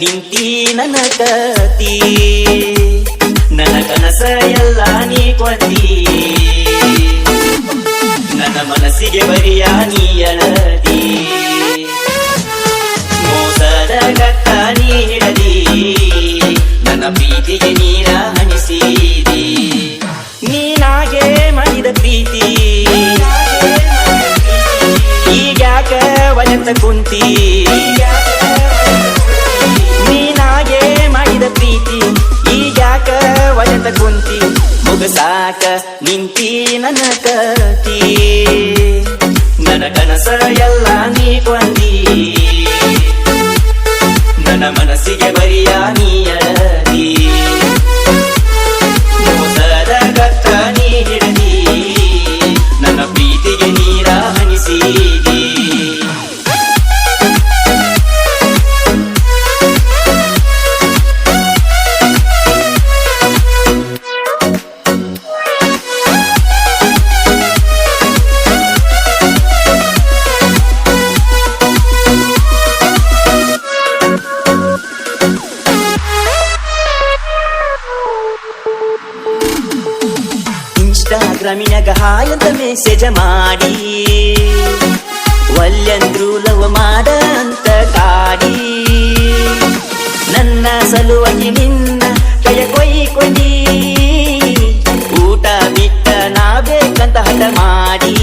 ನಿಂತಿ ನನ್ನ ಕತಿ ನನ್ನ ಕನಸ ಎಲ್ಲ ನೀ ಕೊಂದಿ ನನ್ನ ಮನಸ್ಸಿಗೆ ಬರಿಯ ನೀ ಎಳದಿ ಮೋಸದ ಗಟ್ಟ ನೀ ಹಿಡದಿ ನನ್ನ ಪ್ರೀತಿಗೆ ನೀರ ಹಣಿಸಿದಿ ನೀನಾಗೆ ಮಾಡಿದ ಪ್ರೀತಿ ಈಗ್ಯಾಕ ಒಲೆತ ಕುಂತಿ ನೀನಾಗೆ ಮಾಡಿದ ಪ್ರೀತಿ ಈಗ್ಯಾಕ ಒಲೆತ ಕುಂತಿ ಮುಗಸಾಕ ನಿಂತಿ ನನ್ನ ಕತಿ ನನ್ನ ಕನಸ ಎಲ್ಲ ನೀ ಕೊಂದಿ ನನ್ನ ಮನಸ್ಸಿಗೆ ಬರಿಯ ನೀ ಎಳದಿ ಮೋಸದ ಗಟ್ಟ ನೀ ಹಿಡದಿ ನನ್ನ ಪ್ರೀತಿಗೆ ನೀರ ಹಣಿಸಿದಿ ಇನ್ಸ್ಟಾಗ್ರಾಮಿನಾಗ ಹಾಯ್ ಅಂತ ಮೆಸೇಜ್ ಮಾಡಿ ಒಲ್ಲೆಂದ್ರು ಲವ್ ಮಾಡ ಅಂತ ಕಾಡಿ ನನ್ನ ಸಲುವಾಗಿ ನಿನ್ನ ಕೈಯ ಕೊಯ್ಕೊಂಡಿ ಊಟ ಬಿಟ್ಟ ನಾ ಬೇಕಂತ ಹಠ ಮಾಡಿ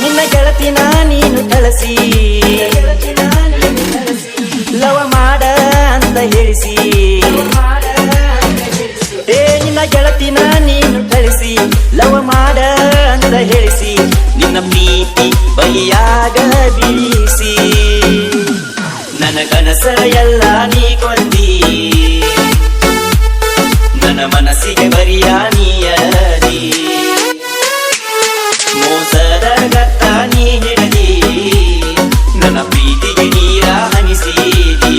ನಿನ್ನ ಗೆಳತಿನ ನೀನು ಕಳಿಸಿ ಲವ್ ಮಾಡ ಅಂತ ಹೇಳಿಸಿ ನಿನ್ನ ಗೆಳತಿನ ನೀನು ಕಳಿಸಿ ಲವ್ ಮಾಡ ಅಂತ ಹೇಳಿಸಿ ನಿನ್ನ ಪ್ರೀತಿ ಬಲಿಯಾಗ ಬೀಳಿಸಿ ನನ್ನ ಕನಸ ಎಲ್ಲ ನೀ ಕೊಂದಿ ನನ್ನ ಮನಸ್ಸಿಗೆ ಬರಿಯ ನೀ ಎಳದಿ ಮೋಸದ ಗಟ್ಟ ನೀ ಹಿಡದಿ ನನ್ನ ಪ್ರೀತಿಗೆ ನೀರ ಹಣಿಸಿದಿ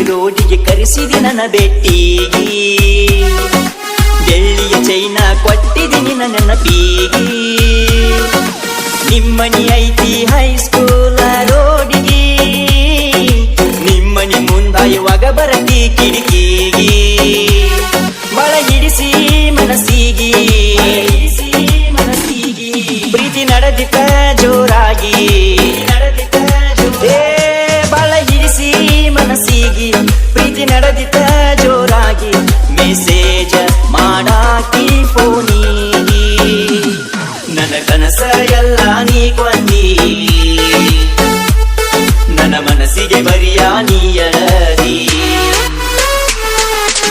ರೋಡಿಗೆ ಕರೆಸಿದಿ ನನ್ನ ಬೆಟ್ಟಿಗಿ ಬೆಳ್ಳಿಯ ಚೈನ ಕೊಟ್ಟಿದ್ದೀನಿ ನನ್ನ ನೆನಪಿಗಿ ನಿಮ್ಮನಿ ಐತಿ ಹೈಸ್ಕೂಲ ರೋಡಿಗಿ ನಿಮ್ಮನಿ ಮುಂದಾಯುವಾಗ ಬರತಿ ಕಿಡಿಕಿಗಿ ಬಳ ಹಿಡಿಸಿ ಮನಸ್ಸಿಗಿ ಪ್ರೀತಿ ನಡೆದಿತ್ತ ಜೋರಾಗಿ ಬಳ ಹಿಡಿಸಿ ಮನಸ್ಸಿಗಿ ಪ್ರೀತಿ ನಡೆದಿತ್ತ ಜೋರಾಗಿ ಮೆಸೇಜ್ ಮಾಡಾಕಿ ಫೋನಿಗಿ ನನ್ನ ಕನಸ ಎಲ್ಲ ನೀ ಕೊಂದಿ ನನ್ನ ಮನಸ್ಸಿಗೆ ಬರಿಯ ನೀ ಎಳದಿ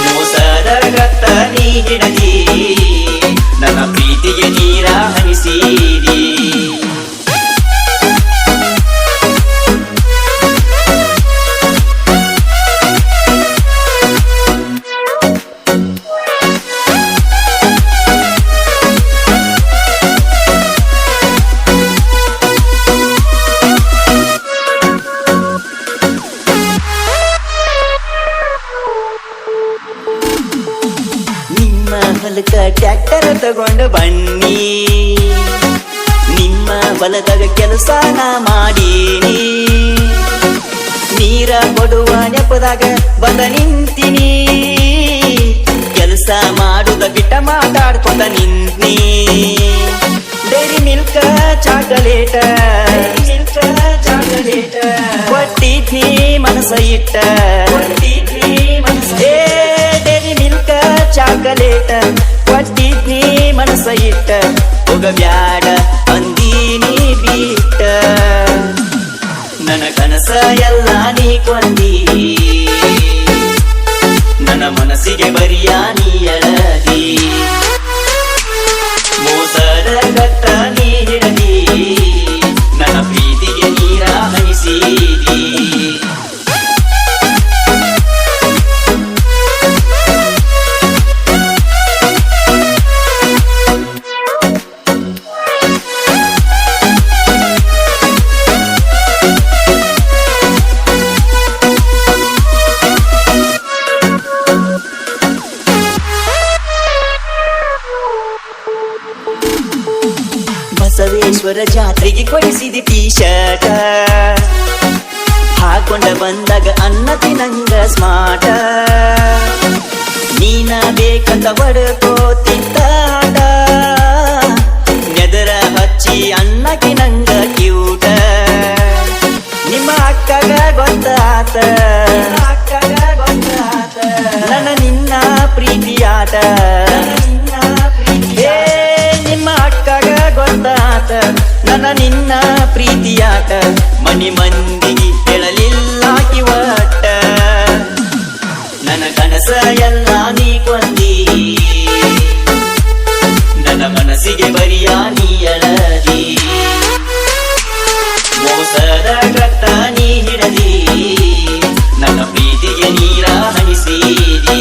ಮೋಸದ ಗಟ್ಟ ನೀ ಹಿಡದಿ ನನ್ನ ಪ್ರೀತಿಗೆ ನೀರ ಹಣಿಸಿದಿ ಹೊಲಕ ಟ್ರ್ಯಾಕ್ಟರ್ ತಗೊಂಡು ಬನ್ನಿ ನಿಮ್ಮ ಹೊಲದಾಗ ಕೆಲಸನ ಮಾಡೀನಿ ನೀರ ಕೊಡುವ ನೆಪದಾಗ ಬಂದ ನಿಂತಿನಿ ಕೆಲಸ ಮಾಡುದ ಬಿಟ್ಟ ಮಾತಾಡ್ಕೊಂಡ ನಿಂತ್ನಿ ಡೈರಿ ಮಿಲ್ಕ್ ಚಾಕಲೇಟ ಕೊಟ್ಟಿದ್ನಿ ಮನಸ ಇಟ್ಟ ಡೈರಿ ಮಿಲ್ಕ್ ಚಾಕಲೇಟ ಕೊಟ್ಟಿದ್ನಿ ಮನಸ ಇಟ್ಟ ಹೋಗಬ್ಯಾಡ ಅಂದೀನಿ ಬಿಟ್ಟ ನನ್ನ ಕನಸ ಎಲ್ಲ ನೀ ಕೊಂದಿ ನನ್ನ ಮನಸ್ಸಿಗೆ ಬರಿಯ ನೀ ಎಳದಿ ಮೋಸದ ಗಟ್ಟ ನೀ ಹಿಡದಿ ನನ್ನ ಪ್ರೀತಿಗೆ ನೀರ ಹಣಿಸಿದಿ ದೇವರ ಜಾತ್ರೆಗೆ ಕೊಡಿಸಿದ ಟೀ ಶರ್ಟ ಹಾಕೊಂಡ ಬಂದಾಗ ಅನ್ನ ತಿನ್ನಂಗ ಸ್ಮಾರ್ಟ ನೀನ ಬೇಕಂತ ಬಡ್ಕೋತಿದ್ದ ಆಟ ನೆದರ ಹಚ್ಚಿ ಅನ್ನ ತಿನ್ನಂಗ ಕ್ಯೂಟ ನಿಮ್ಮ ಅಕ್ಕಗ ಗೊತ್ತಾತ ನನ್ನ ನಿನ್ನ ಪ್ರೀತಿಯಾಟ ನಿಮ್ಮ ಅಕ್ಕಗ ಗೊತ್ತಾತ ನನ್ನ ನಿನ್ನ ಪ್ರೀತಿಯಾಟ ಮನಿ ಮಂದಿಗೆ ಹೇಳಲಿಲ್ಲ ಕಿವಟ್ಟ ನನ್ನ ಕನಸ ಎಲ್ಲ ನೀ ಕೊಂದಿ ನನ್ನ ಮನಸ್ಸಿಗೆ ಬರಿಯ ನೀ ಎಳದಿ ಮೋಸದ ಕಟ್ಟ ನೀ ಹಿಡದಿ ನನ್ನ ಪ್ರೀತಿಗೆ ನೀರ ಹನಿಸಿದಿ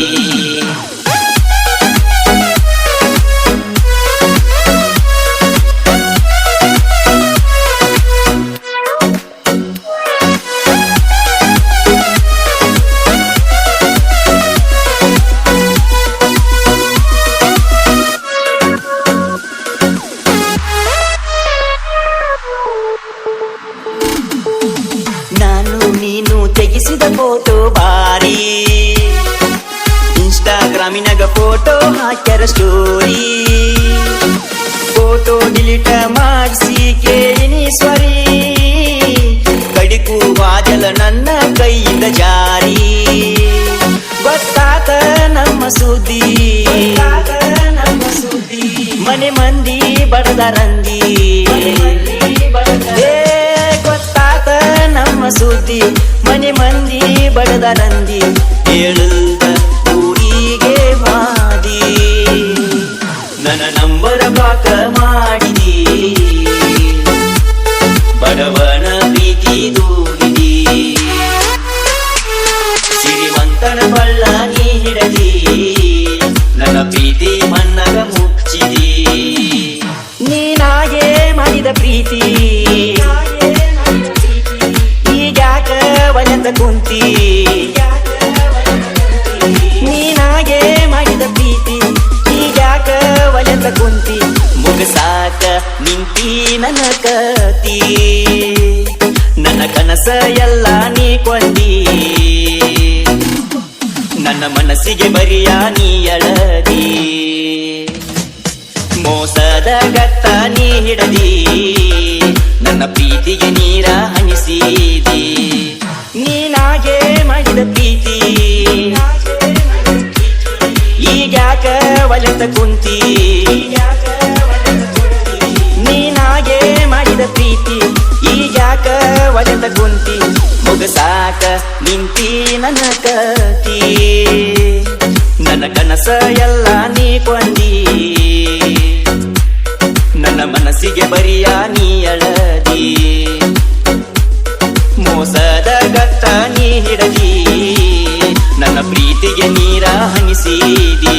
ನಾನು ನೀನು ತೆಗೆಸಿದ ಫೋಟೋ ಬಾರಿ ಇನ್ಸ್ಟಾಗ್ರಾಮಿನಾಗ ಫೋಟೋ ಹಾಕ್ಯಾರ ಸ್ಟೋರಿ ಫೋಟೋ ಡಿಲೀಟ್ ಮಾಡಿಸಿ ಕೇಳಿನಿ ಸ್ವರಿ ಕಡಿಕು ವಾದಲ ನನ್ನ ಕೈಯಿಂದ ಜಾರಿ ಗೊತ್ತಾತ ನಮ್ಮ ಸುದ್ದಿ ಮನೆ ಮಂದಿ ಬಡದರಂದಿ ಗೊತ್ತಾತ ನಮ್ಮ ಸುದ್ದಿ ಮನೆ ಮಂದಿ ಬಡದರಂದಿ ಹೇಳುತ್ತ ಊರಿಗೆ ವಾದಿ ನನ್ನ ನಂಬರ ಬಾಕ ಮಾಡಿದಿ ಬಡವನ ಪ್ರೀತಿ ದೂರಿದಿ ಸಿರಿವಂತನ ಬಳ್ಳ ನೀ ಹಿಡದಿ ನನ್ನ ಪ್ರೀತಿ ಮನ್ನಗ ಮುಚ್ಚಿದಿ ನೀನಾಗೆ ಮಾಡಿದ ಪ್ರೀತಿ ಈಗ್ಯಾಕ ಒಲೆತ ಕುಂತಿ ನೀನಾಗೆ ಮಾಡಿದ ಪ್ರೀತಿ ಈಗ್ಯಾಕ ಒಲೆತ ಕುಂತಿ ಮುಗಸಾಕ ನಿಂತಿ ನನ್ನ ಕತಿ ನನ್ನ ಕನಸ ಎಲ್ಲ ನೀ ಕೊಂದಿ ನನ್ನ ಮನಸ್ಸಿಗೆ ಬರಿಯ ನೀ ಎಳದಿ ಮೋಸದ ಗತ್ತ ನೀ ಹಿಡದಿ ನನ್ನ ಪ್ರೀತಿಗೆ ನೀರ ಹನಿಸಿದಿ ನೀನಾಗೆ ಮಾಡಿದ ಪ್ರೀತಿ ಈಗ್ಯಾಕ ಒಲೆತ ಕುಂತಿ ನೀನಾಗೆ ಮಾಡಿದ ಪ್ರೀತಿ ಈಗ್ಯಾಕ ಒಲೆತ ಕುಂತಿ ಮುಗಸಾಕ ನಿಂತಿ ನನ್ನ ಕತಿ ನನ್ನ ಕನಸ ಎಲ್ಲ ನೀ ಕೊಂದಿ ನನ್ನ ಮನಸ್ಸಿಗೆ ಬರಿಯ ನೀ ಎಳದಿ ಮೋಸದ ಗತ್ತ ನೀ ಹಿಡದಿ ನನ್ನ ಪ್ರೀತಿಗೆ ನೀರ ಹನಿಸಿದಿ